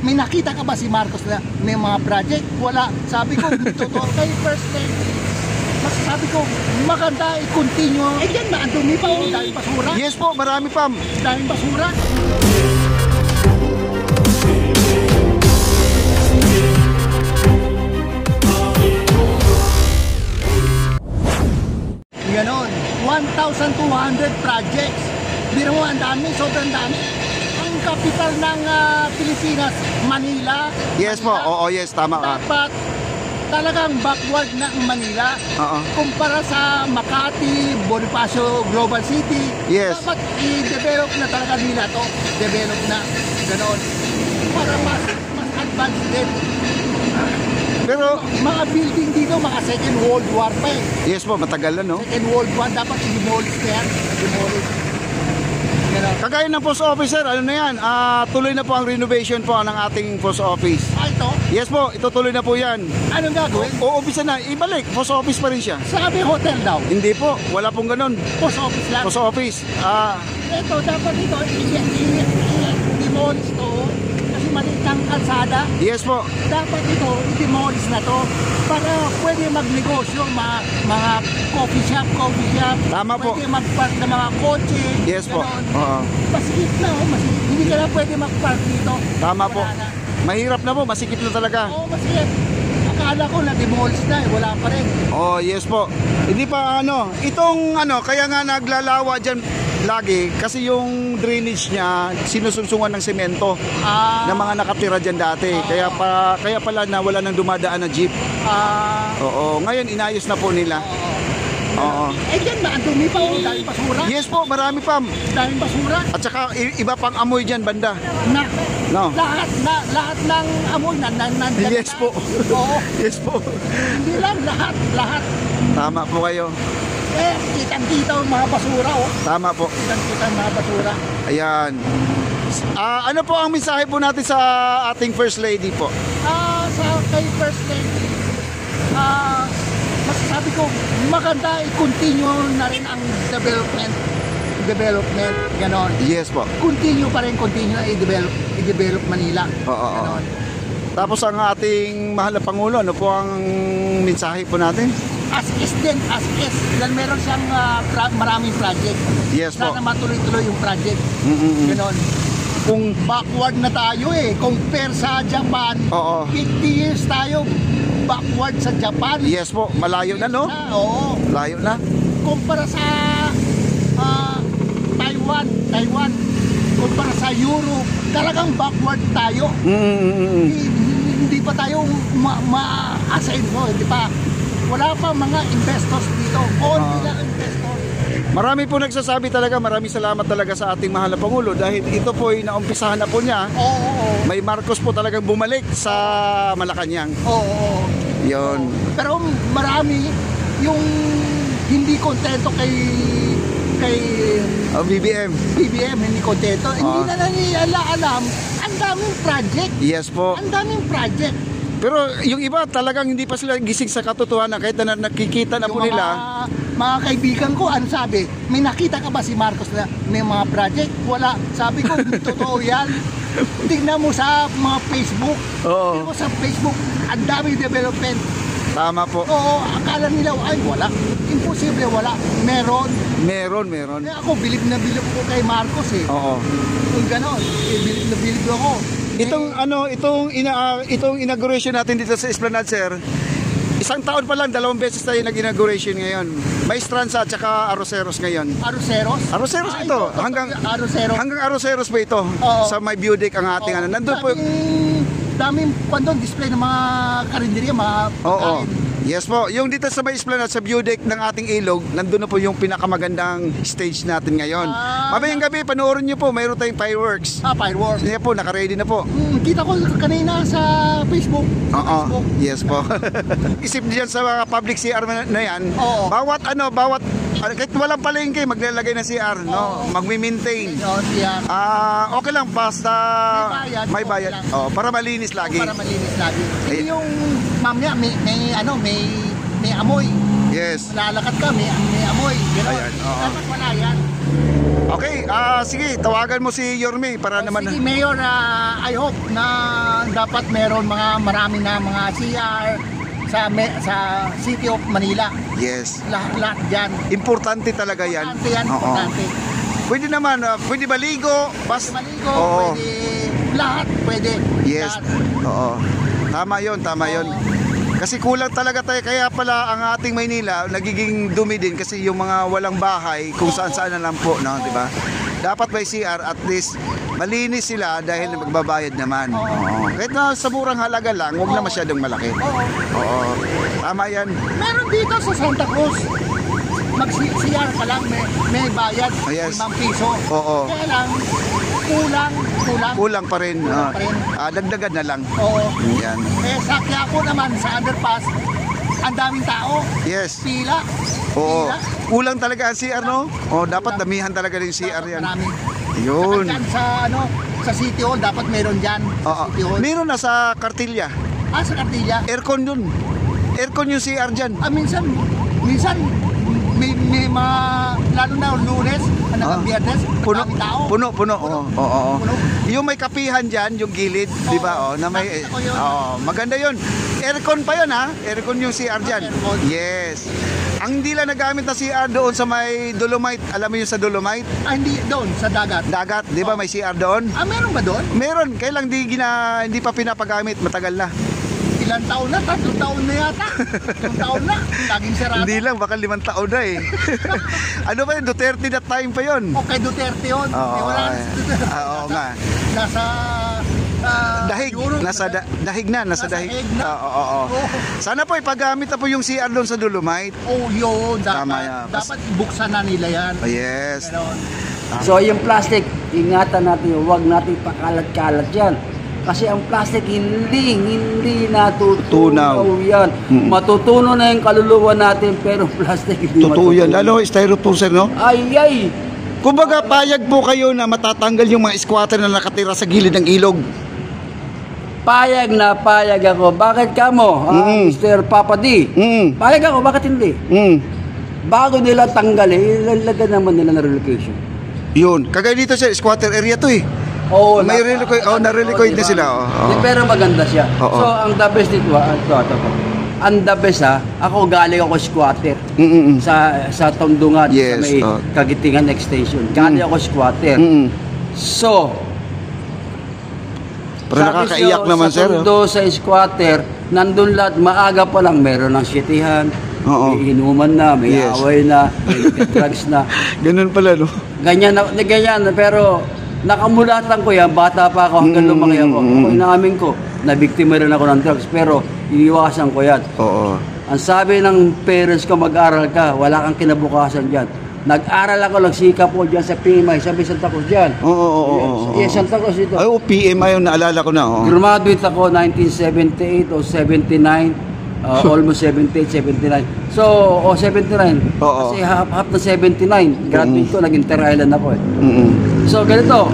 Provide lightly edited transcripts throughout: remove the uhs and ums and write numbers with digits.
may nakita ka ba si Marcos na may mga project? Wala. Sabi ko, totoo kay First Lady. Sabi ko, maganda i-continue. Eh yan, maandumi pa o, daming basura. Yes po, marami pa. Daming basura. Ganon, 1,200 projects. Biro mo, ang dami, sobrang dami. Ang kapital ng Pilipinas, Manila. Yes po, oo, yes, tama ka. Dapat talagang backward na ang Manila. Kumpara sa Makati, Bonifacio Global City. Yes. Dapat i-develop na talaga nila to. Develop na, ganon. Para mas advanced din. Pero mga building dito, mga Second World War pa eh. yes po, matagal na, no? Second World War, dapat i-demolish na yan. Demolish. Kagaya ng post office, sir, ano na yan? Tuloy na po ang renovation po ng ating post office. Ito? Yes po, itutuloy na po yan. Anong gagawin? Uumpisa na, ibalik, post office pa rin siya. Sabi hotel daw. Hindi po, wala pong ganun. Post office lang. Post office. Ito, dapat ito, i-demolish to. Kasi maliit ang kalsada. Yes po. Dapat ito, i-demolish na to. Para pwede magnegosyo, mga coffee shop. Tama po. Pwede mag-park ng mga kotse. Yes po. Masikip na, masikip. Hindi ka na pwede mag-park dito. Tama po. Na. Mahirap na po, masikip na talaga. Oo, masikip. Akala ko na-demolish na, wala pa rin. Oh, yes po. Hindi pa itong kaya nga naglalawa dyan lagi kasi yung drainage niya sinusunsungan ng semento na mga nakatira dyan dati. Kaya pala na wala nang dumadaan na jeep. Oo, ngayon inayos na po nila. Oo. Eh dyan, maandumi pa o, daming basura. Yes po, marami pa. Daming basura. At saka iba pang amoy dyan banda. No. Lahat ng amoy nandyan. Yes po. Oo. Yes po. Hindi lang, lahat. Tama po kayo. Eh, kitang-kita ang mga basura, oh. Tama po. Kitang-kita ang mga basura. Ayan. Ano po ang mensahe po natin sa ating First Lady po? Sa kay First Lady, masasabi ko, maganda i-continue na rin ang development, ganon. Yes po. Continue i-develop Manila. Oo. Tapos ang ating mahal na Pangulo, ano po ang mensahe po natin? As is. Dahil meron siyang maraming project. Yes po. Sana matuloy-tuloy yung project. Ganon. Kung backward na tayo compare sa Japan, 50 years tayo backward sa Japan. Yes po, malayo na, no? Oo. Malayo na. Kumpara sa Taiwan, kumpara sa Europe, talagang backward tayo. Hindi pa tayo ma-assign mo, hindi pa. Wala pa mga investors dito. Only lang investors. Marami po nagsasabi talaga, maraming salamat talaga sa ating mahal na Pangulo dahil ito po ay naumpisahan na po niya. Oo. May Marcos po talagang bumalik sa Malacanang. Oo. Yun. Pero marami yung hindi kontento kay BBM, hindi kontento. Hindi na nila alam ang daming project. Yes po. Ang daming project. Pero yung iba talagang hindi pa sila gising sa katotohanan kahit na nakikita na po nila. Mga kaibigan ko, ano sabi? May nakita ka ba si Marcos na may mga project? Wala. Sabi ko, totoo yan. Tingnan mo sa mga Facebook. Oo. Tingnan mo sa Facebook, ang daming development. Tama po. Oo, akala nila, ay wala. Imposible, wala. Meron. Kaya ako, bilib na bilib ko kay Marcos Oo. Kung gano'n, bilib na bilib ako. Itong inauguration natin dito sa Esplanade, sir. Isang taon pa lang, 2 beses tayo nag-inauguration ngayon. Maestranza at saka Arroceros ngayon. Arroceros ito. Hanggang Arroceros pa ito. Sa may view deck ang ating nandun po. Daming display ng mga karinderya, mga pagkain. Yes po, yung dito sa may Esplanade, sa view deck ng ating ilog, nandun na po yung pinakamagandang stage natin ngayon. Mamayang gabi, panoorin nyo po, mayroon tayong fireworks. Fireworks. Yan po, naka-ready na po. Kita ko kanina sa Facebook. Yes po. Isip diyan sa mga public CR na yan, bawat kahit walang palengke, maglalagay ng CR, no? Magmi-maintain. Okay lang, basta may bayad. Para malinis lagi. Yung mamaya may may amoy. Yes. Lalakad ka, may amoy. Ayan, Dapat wala yan. Okay, sige, tawagan mo si Yorme para naman. Sige, Mayor, I hope na dapat meron marami na mga CR sa City of Manila. Yes. Lahat dyan. Importante talaga yan. Importante yan, Oo. importante. Pwede naman, pwede maligo, Maligo, Oo. pwede lahat, pwede. Yes. Lahat. Oo. Tama 'yon, tama 'yon. Kasi kulang talaga tayo, kaya pala ang ating Maynila nagiging dumi din kasi yung mga walang bahay kung saan-saan na lang po, no, 'di ba? Dapat may CR, at least malinis sila dahil magbabayad naman. Oo. Kahit na sa murang halaga lang, huwag na masyadong malaki. Oo. Oo. Tama 'yan. Meron dito sa Santa Cruz. Mag-CR ka lang, may bayad, Yes. 5 piso. Oo. Kaya lang, kulang. Kulang pa rin. Kulang pa rin. Dagdagan na lang. Oo. Yan. Eh, sa Quiapo naman, sa underpass, ang daming tao. Yes. Pila. Oo. Pila. Kulang talaga ang CR, no? Oh, dapat damihan talaga din CR yan. Marami. Yun. Saka dyan sa City Hall, dapat meron dyan. Oo. Sa City Hall. Meron na sa Kartilya. Sa Cartilla. Aircon yun. Aircon yung CR dyan. Minsan, may mga, lalo na Lunes, hanggang Biyernes, Puno, maraming tao. puno. Oo, oo. Puno. Yung may kapihan dyan, yung gilid, di ba? Oh, na may, Nakita ko yun. maganda yun. Aircon pa yun, ha? Aircon yung CR dyan. Aircon. Yes. Ang hindi lang nagamit na CR doon sa may Dolomite. Alam mo yung sa Dolomite? Hindi doon, sa dagat. Dagat, di ba? May CR doon? Meron ba doon? Meron, kailang hindi pa pinapagamit, matagal na. Ilang taon na? 3 taon na yata. 3 taon na. Laging sarado. Hindi lang, baka 5 taon na eh. Ano ba yun, Duterte that time pa yun? Okay, Duterte yun. Oo, Wala na ay. si Duterte. Oo nga. Nasa... Dahig, Europe, dahig na, nasa Nasa dahig. dahig na. Oo. Sana po ipagamit na po yung CR doon sa Dolomite. Yun. Tama yan. Dapat buksan na nila yan. Yes. Ganon. So yung plastic, ingatan natin, huwag natin pakalat-kalat yan. Kasi ang plastic hindi natutunaw yan. Matutunaw na yung kaluluwa natin pero plastic hindi Totoo yan. matutunaw. Lalo styrofoam, sir, no? Ay! Kumbaga, payag po kayo na matatanggal yung mga squatter na nakatira sa gilid ng ilog. Payag na payag ako. Bakit ka mo, Mr. Papa D? Payag ako, bakit hindi? Bago nila tanggalin, ilalagay naman nila na relocation. Yun. Kagaya dito, sir, squatter area to eh. Oo, May na-relocoid na sila. Oo. Pero maganda siya. Oo. So, ang the best dito, ang the best ako galing ako squatter sa Tondungan, Yes, sa may Kagitingan Extension. Galing ako squatter. So, Pero nakakaiyak naman, sa sir. Tondo, sa squatter, nandun lahat, maaga pa lang, meron ng sitihan, Oo. may inuman na, may Yes. away na, may drugs na. Ganun pala, no? Ganyan, pero nakamulatan ko yan, bata pa ako hanggang lumaki ako. Ako inamin ko, nabiktima rin ako ng drugs, pero iniwasan ko yan. Oo. Ang sabi ng parents ko, mag-aral ka, wala kang kinabukasan dyan. Nag-aral ako, nagsikap ko dyan sa PMI, sabi Santa Cruz dyan. Oo. Yes, Santa Cruz ito. Ay, PMI yung naalala ko na, oh. Graduate ako 1978 o 79, almost 78, 79. So, 79. Oo. Kasi half na 79. Graduate ko, nag-Inter Island ako eh. So, ganito.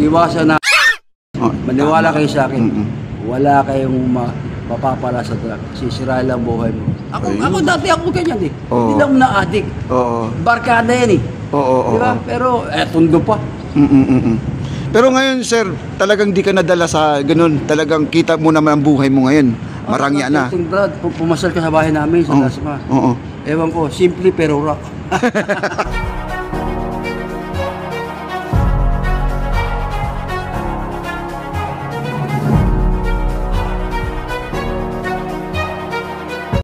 Iwasan na. Maniwala kayo sa akin. Wala kayong mapapala sa drug. Sisira lang buhay mo. Ako dati ako ganyan eh. Oo. Hindi lang na-addict. Oo. Barkada yan eh. Oo. Diba? Pero, tundo pa. Pero ngayon, sir, talagang di ka nadala sa ganun. Talagang kita mo naman ang buhay mo ngayon. Marangya na. Brad, pumasal ka sa bahay namin sa Dasma. Oo. Ewan ko, simple pero rock.